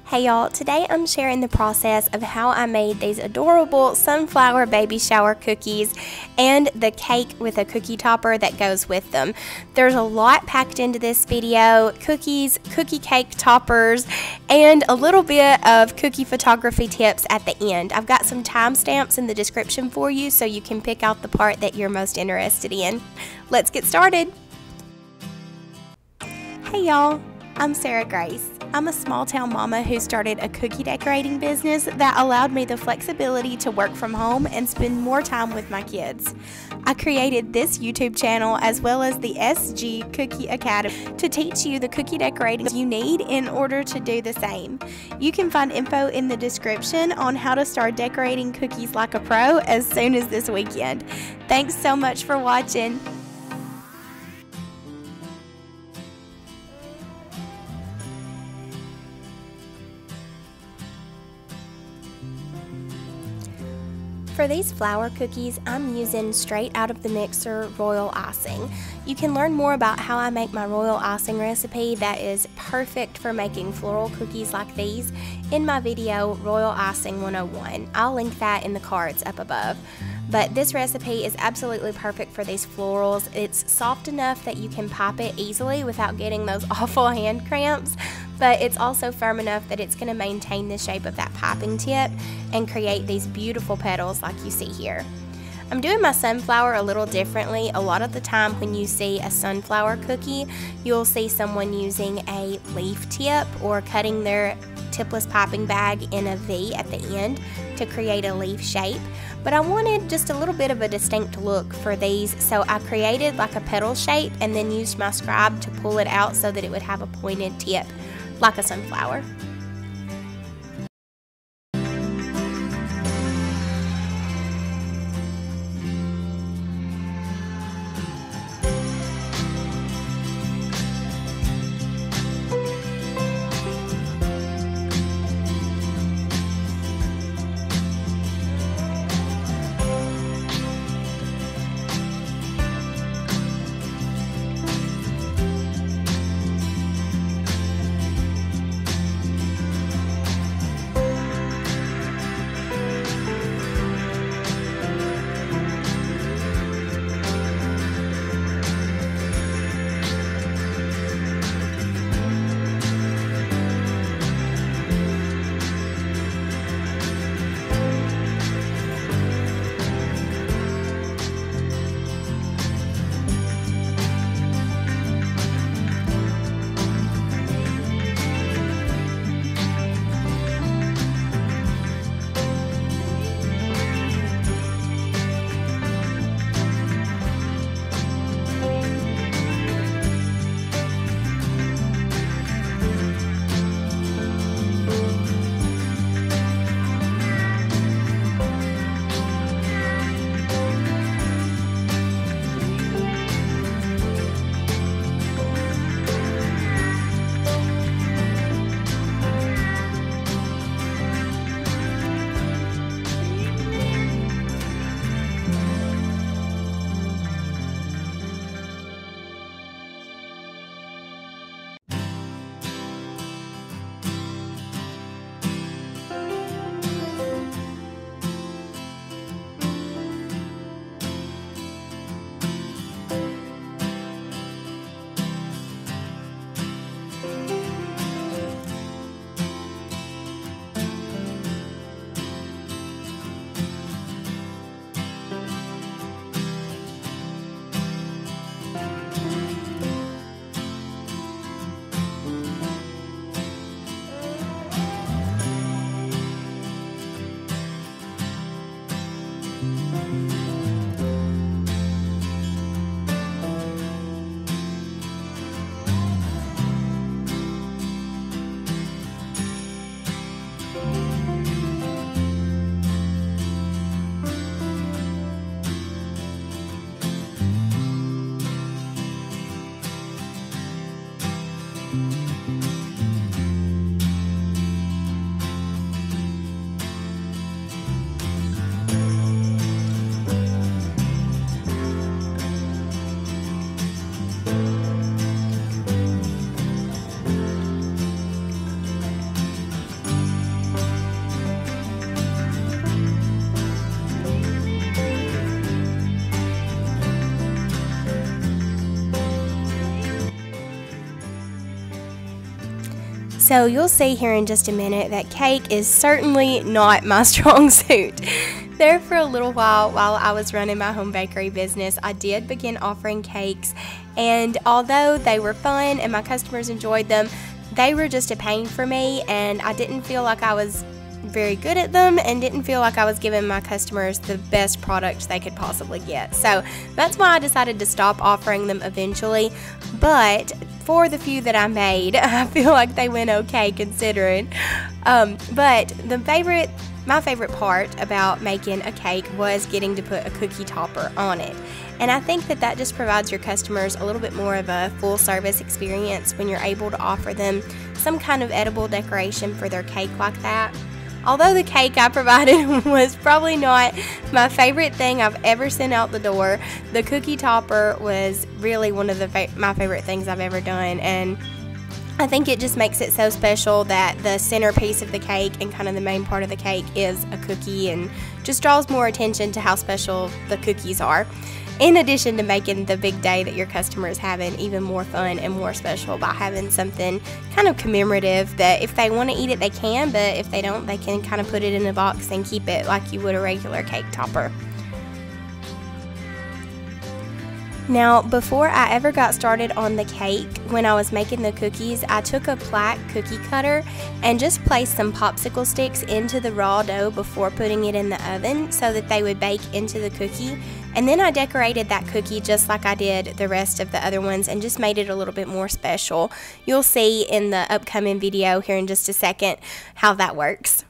Hey y'all, today I'm sharing the process of how I made these adorable sunflower baby shower cookies and the cake with a cookie topper that goes with them. There's a lot packed into this video: cookies, cookie cake toppers, and a little bit of cookie photography tips at the end. I've got some timestamps in the description for you so you can pick out the part that you're most interested in. Let's get started. Hey y'all, I'm Sarah Grace. I'm a small town mama who started a cookie decorating business that allowed me the flexibility to work from home and spend more time with my kids. I created this YouTube channel as well as the SG Cookie Academy to teach you the cookie decorating you need in order to do the same. You can find info in the description on how to start decorating cookies like a pro as soon as this weekend. Thanks so much for watching. For these flour cookies, I'm using straight out of the mixer Royal Icing. You can learn more about how I make my Royal Icing recipe that is perfect for making floral cookies like these in my video Royal Icing 101. I'll link that in the cards up above. But this recipe is absolutely perfect for these florals. It's soft enough that you can pop it easily without getting those awful hand cramps, but it's also firm enough that it's going to maintain the shape of that piping tip and create these beautiful petals like you see here. I'm doing my sunflower a little differently. A lot of the time when you see a sunflower cookie, you'll see someone using a leaf tip or cutting their tipless piping bag in a V at the end to create a leaf shape. But I wanted just a little bit of a distinct look for these, so I created like a petal shape and then used my scribe to pull it out so that it would have a pointed tip like a sunflower. So you'll see here in just a minute that cake is certainly not my strong suit. There for a little while I was running my home bakery business, I did begin offering cakes, and although they were fun and my customers enjoyed them, they were just a pain for me, and I didn't feel like I was very good at them and didn't feel like I was giving my customers the best product they could possibly get. So that's why I decided to stop offering them eventually, but for the few that I made, I feel like they went okay considering. But my favorite part about making a cake was getting to put a cookie topper on it. And I think that just provides your customers a little bit more of a full service experience when you're able to offer them some kind of edible decoration for their cake like that. Although the cake I provided was probably not my favorite thing I've ever sent out the door, the cookie topper was really one of my favorite things I've ever done, and I think it just makes it so special that the centerpiece of the cake and kind of the main part of the cake is a cookie, and just draws more attention to how special the cookies are. In addition to making the big day that your customer is having even more fun and more special by having something kind of commemorative that if they want to eat it, they can, but if they don't, they can kind of put it in a box and keep it like you would a regular cake topper. Now, before I ever got started on the cake, when I was making the cookies, I took a plaque cookie cutter and just placed some popsicle sticks into the raw dough before putting it in the oven so that they would bake into the cookie. And then I decorated that cookie just like I did the rest of the other ones and just made it a little bit more special. You'll see in the upcoming video here in just a second how that works.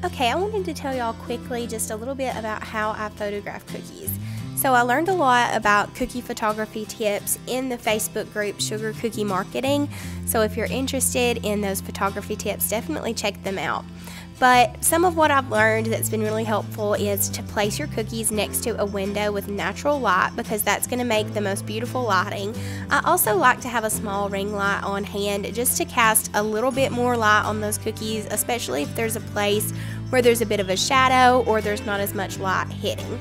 Okay, I wanted to tell y'all quickly just a little bit about how I photograph cookies. So I learned a lot about cookie photography tips in the Facebook group Sugar Cookie Marketing. So if you're interested in those photography tips, definitely check them out. But some of what I've learned that's been really helpful is to place your cookies next to a window with natural light, because that's going to make the most beautiful lighting. I also like to have a small ring light on hand just to cast a little bit more light on those cookies, especially if there's a place where there's a bit of a shadow or there's not as much light hitting.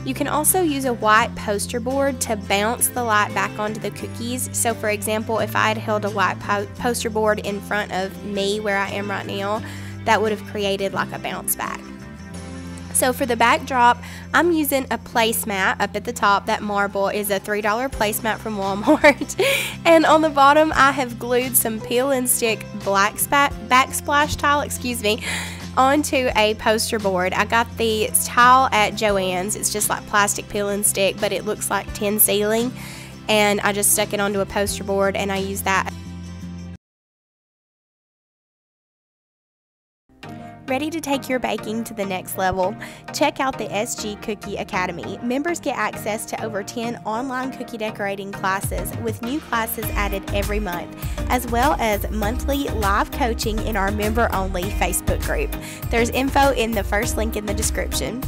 You can also use a white poster board to bounce the light back onto the cookies. So for example, if I had held a white poster board in front of me where I am right now, that would have created like a bounce back. So for the backdrop, I'm using a placemat up at the top. That marble is a $3 placemat from Walmart. And on the bottom, I have glued some peel and stick backsplash tile, onto a poster board. I got the tile at Joann's. It's just like plastic peel and stick, but it looks like tin ceiling. And I just stuck it onto a poster board and I use that. Ready to take your baking to the next level? Check out the SG Cookie Academy. Members get access to over 10 online cookie decorating classes with new classes added every month, as well as monthly live coaching in our member-only Facebook group. There's info in the first link in the description.